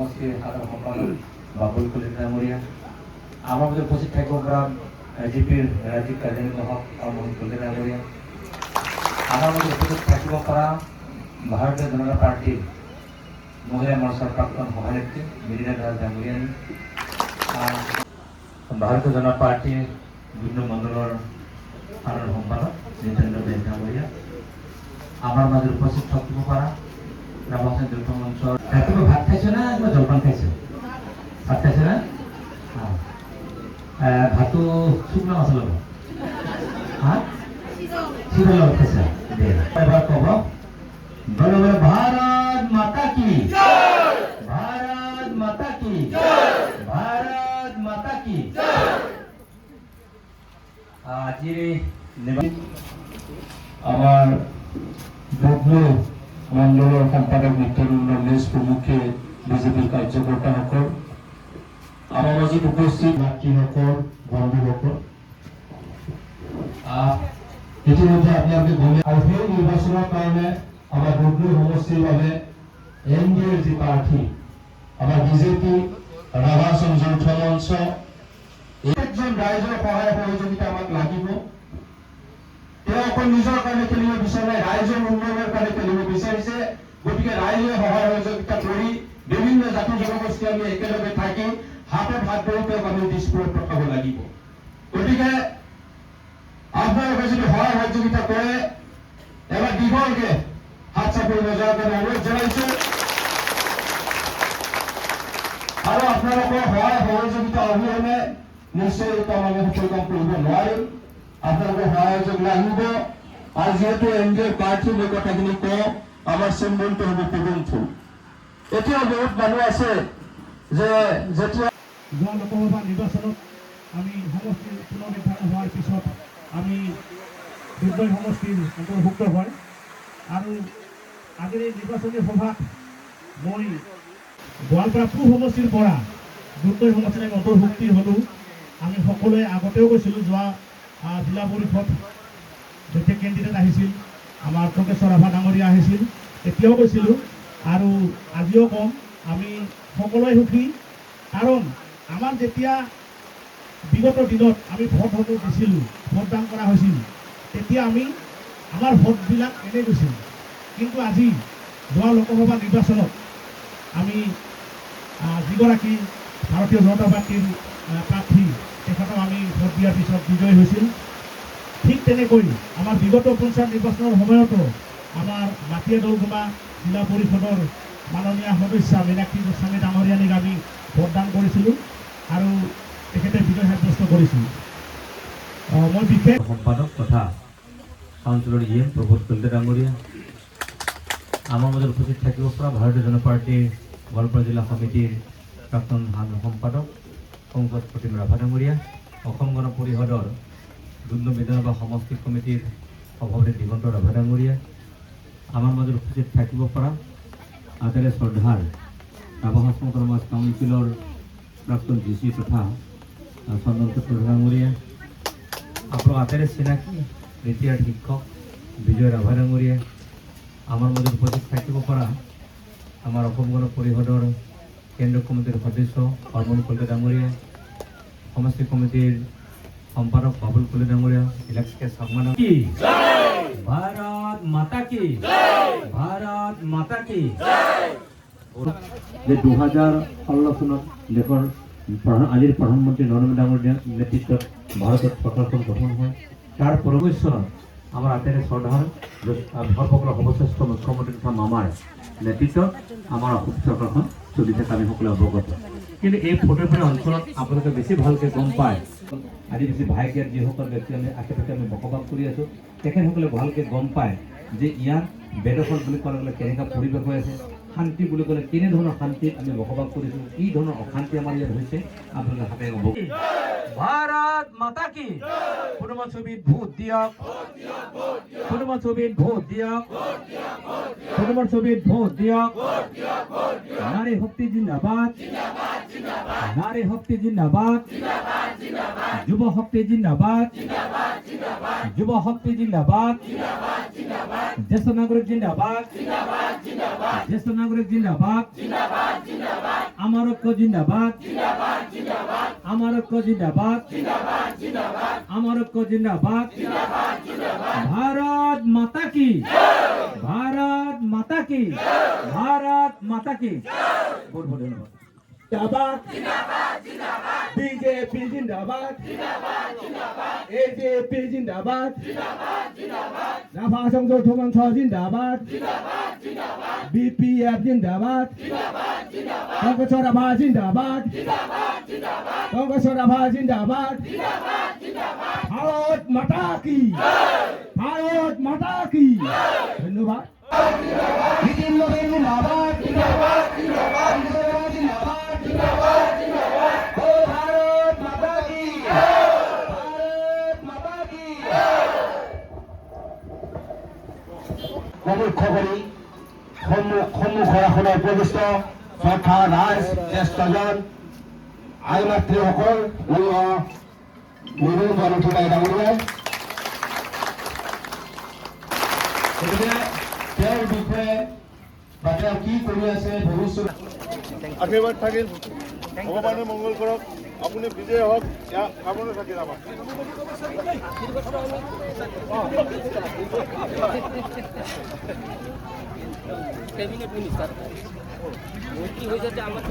বাবুল কলিতা ডাঙৰীয়া আমাৰ মাজত উপস্থিত থাকিব পৰা এজিপিৰ ৰাজ্যিক কাৰ্যালয় হওক আৰু মোহন কলিতা ডাঙৰীয়া আমাৰ মাজত উপস্থিত থাকিব পৰা ভাৰতীয় জনতা পাৰ্টীৰ মহিলা মৰ্চাৰ প্ৰাক্তন সভানেত্ৰী মীৰা দাস ডাঙৰীয়ানী ভাৰতীয় জনতা পাৰ্টীৰ বিভিন্ন মণ্ডলৰ সাধাৰণ সম্পাদক জিতেন্দ্ৰ দেৱ ডাঙৰীয়া আমাৰ মাজত উপস্থিত থাকিব পৰা ৰামচন্দ্ৰ যুৱ মঞ্চৰ ৰাতিপুৱা ভাত খাইছে না কিবা জলপান খাইছে ভাত খাইছে না ভাতটো শুকনা মাছৰ লগত চিৰৰ লগত খাইছে এবাৰ ক'ব বলো বলো ভাৰত মাতা কি ভাৰত মাতা কি ভাৰত মাতা কি আজিৰ আমাৰ যুগ্ম মণ্ডলেৰ সম্পাদক নিত্যানন্দ মেশ প্ৰমুখে বিজেপিৰ কাৰ্যকৰ্তাসকল আমাৰ মাজত উপস্থিত মাতৃসকল বন্ধুসকল ইতিমধ্যে আপোনালোকে গমে আৰু সেই নিৰ্বাচনৰ কাৰণে আমাৰ যুগ্ম সমষ্টিৰ বাবে এনডিএৰ যি প্ৰাৰ্থী আমাৰ বিজেপি ৰাভাসন যৌথ মঞ্চ একজন ৰাইজৰ সহায় সহযোগিতা আমাক লাগিব তেওঁ অকল নিজৰ কাৰণে খেলিব বিচৰা নাই ৰাইজৰ উন্নয়নৰ কাৰণে খেলিব বিচাৰিছে গতিকে ৰাইজে সহায় সহযোগিতা কৰি বিভিন্ন জাতি জনগোষ্ঠী আমি একেলগে থাকি হাতত হাত ধৰি তেওঁক আমি দিশপুৰত পঠাব লাগিব গতিকে আপোনালোকে যদি সহায় সহযোগিতা কৰে এবাৰ দীঘলকে হাত চাপৰি বজোৱাৰ কাৰণে অনুৰোধ জনাইছো আৰু আপোনালোকৰ সহায় সহযোগিতা অবিহনে নিশ্চয় এইটো আমি সফল কাম কৰিব নোৱাৰিম আপোনালোকৰ সহায় লাগিব আৰু যিহেতু এনডিএৰ প্ৰাৰ্থী মই কথাখিনি কওঁ আমাৰ চিম্বলটো হ'ব পদুম ফুল এতিয়া বহুত মানুহ আছে যে যেতিয়া যোৱা লোকসভা নিৰ্বাচনত আমি সমষ্টিৰ পুনৰ নিৰ্ধাৰণ হোৱাৰ পিছত আমি দুৰ্গৈ সমষ্টিৰ অন্তৰ্ভুক্ত হয় আৰু আজিৰ এই নিৰ্বাচনী সভাত মই গোৱালপাৰা পূব সমষ্টিৰ পৰা দুৰ্গৈ সমষ্টিত আমি অন্তৰ্ভুক্তি হ'লোঁ আমি সকলোৱে আগতেও কৈছিলোঁ যোৱা জিলা পৰিষদ যেতিয়া কেণ্ডিডেট আহিছিল আমাৰ প্ৰকেশ্বৰ ৰাভা ডাঙৰীয়া আহিছিল তেতিয়াও কৈছিলোঁ আৰু আজিও কম আমি সকলোৱে সুখী কাৰণ আমাৰ যেতিয়া বিগত দিনত আমি ভোটসমূহ দিছিলোঁ ভোটদান কৰা হৈছিল তেতিয়া আমি আমাৰ ভোটবিলাক এনেই গৈছিল কিন্তু আজি যোৱা লোকসভা নিৰ্বাচনত আমি যিগৰাকী ভাৰতীয় জনতা পাৰ্টীৰ প্ৰাৰ্থী তেখেতক আমি ভোট দিয়াৰ পিছত বিজয় হৈছিল ঠিক তেনেকৈ আমাৰ বিগত পঞ্চায়ত নিৰ্বাচনৰ সময়তো আমাৰ মাটিয়া দলগুমা জিলা পৰিষদৰ মাননীয় সদস্য মীনাক্ষী গোস্বামী ডাঙৰীয়ানীক আমি ভোটদান কৰিছিলোঁ আৰু তেখেতে বিজয় সাব্যস্ত কৰিছিল মই বিশেষ সম্পাদক তথা কাউন্সিলৰ ইএম প্ৰবোধ কলিতা ডাঙৰীয়া আমাৰ মাজত উপস্থিত থাকিব পৰা ভাৰতীয় জনতা পাৰ্টীৰ গোৱালপাৰা জিলা সমিতিৰ প্ৰাক্তন সম্পাদক পংকজ প্ৰতিম ৰাভা ডাঙৰীয়া অসম গণ পৰিষদৰ দুৰ্গম বিধানসভা সমষ্টি সমিতিৰ সভাপতি দিগন্ত ৰাভা ডাঙৰীয়া আমাৰ মাজত উপস্থিত থাকিব পৰা আদৰে শ্ৰদ্ধাৰ ৰাভা সমাজ কাউন্সিলৰ প্ৰাক্তন ডিচি তথা চন্দন চক্ৰ ডাঙৰীয়া আপোনালোক আটাইৰে চিনাকি ৰিটায়াৰ্ড শিক্ষক বিজয় ৰাভা ডাঙৰীয়া আমাৰ মাজত উপস্থিত থাকিব পৰা আমাৰ অসম গণ পৰিষদৰ কেন্দ্ৰীয় কমিটিৰ সদস্য হৰমন কলিতা ডাঙৰীয়া সমষ্টি কমিটিৰ সম্পাদক বাবুল কলিতা ডাঙৰীয়া ইলেক্ট্ৰিকে সন্মান ভাৰত মাতা কি ভাৰত মাতা কি যে 2016 চনত দেশৰ আজিৰ প্ৰধানমন্ত্ৰী নৰেন্দ্ৰ ডাঙৰীয়াৰ নেতৃত্বত ভাৰতত চৰকাৰখন গঠন হয় তাৰ পৰৱৰ্তী আমাৰ আটাইৰে শ্ৰদ্ধাৰ ভাৰতসকলৰ সৰ্বশ্ৰেষ্ঠ মুখ্যমন্ত্ৰী তথা মামাৰ নেতৃত্বত আমাৰ অসম চৰকাৰখন চলি থাকে আমি সকলোৱে অৱগত কিন্তু এই ফটোগ্ৰাফী অঞ্চলত আপোনালোকে বেছি ভালকৈ গম পায় আদিবাসী ভাইকিয়াৰ যিসকল ব্যক্তি আমি আশে পাশে আমি বসবাস কৰি আছোঁ তেখেতসকলে ভালকৈ গম পায় যে ইয়াত বেদখল বুলি ক'লে গ'লে কেনেকুৱা পৰিৱেশ হৈ আছে শান্তি বুলি ক'লে কেনেধৰণৰ শান্তিত আমি বসবাস কৰিছোঁ কি ধৰণৰ অশান্তি আমাৰ ইয়াত হৈছে আপোনালোকে হাতে অৱগত ভাৰত মাতা কি কোনোবা ছবিত ভোট দিয়ক কোনোবা ছবিত ভোট দিয়ক কোনোবা ছবিত ভোট দিয়ক নাৰী শক্তি জিন্দাবাদ নাৰী শক্তি জিন্দাবাদ যুৱ শক্তি জিন্দাবাদ যুৱ শক্তি জিন্দাবাদ জ্যেষ্ঠ নাগৰিক জিন্দাবাদ জ্যেষ্ঠ নাগৰিক জিন্দাবাদ আমার ঐক্য জিন্দাবাদ আমার ঐক্য জিন্দাবাদ আমার ঐক্য জিন্দাবাদ ভারত মাতা কি ভারত মাতা কি ভারত মাতা কি বহুত বহুত ধন্যবাদ জিন্দাবাদ বিজেপি জিন্দাবাদ এজেপি জিন্দাবাদ রাভা সংযুক্ত মঞ্চ জিন্দাবাদ বিপিএফ জিন্দাবাদ কংগ্রেস রাভা জিন্দাবাদ কংগ্রেস রাভা জিন্দাবাদ ভারত মাতা কি ভারত মাতা কি ধন্যবাদ নীতিন নবীন জিন্দাবাদ জিন্দাবাদ জিন্দাবাদ জিন্দাবাদ ও ভারত মাতা কি ভারত মাতা কি সমীক্ষ কৰি সন্মুখৰ আসনৰ উপবিষ্ট শ্ৰদ্ধা ৰাইজ জ্যেষ্ঠজন আই মাতৃসকল নিৰুণ বৰঠুকাই ডাঙৰীয়াই গতিকে তেওঁৰ বিষয়ে বা তেওঁ কি কৰি আছে ভৱিষ্যত আশীৰ্বাদ থাকিল ভগৱানে মংগল কৰক আপুনি বিজয় হওক ইয়াৰ কামনা থাকিল আমাৰ ক্যাবিনেট মিনিস্টাৰ কি হয়েছে আমাৰ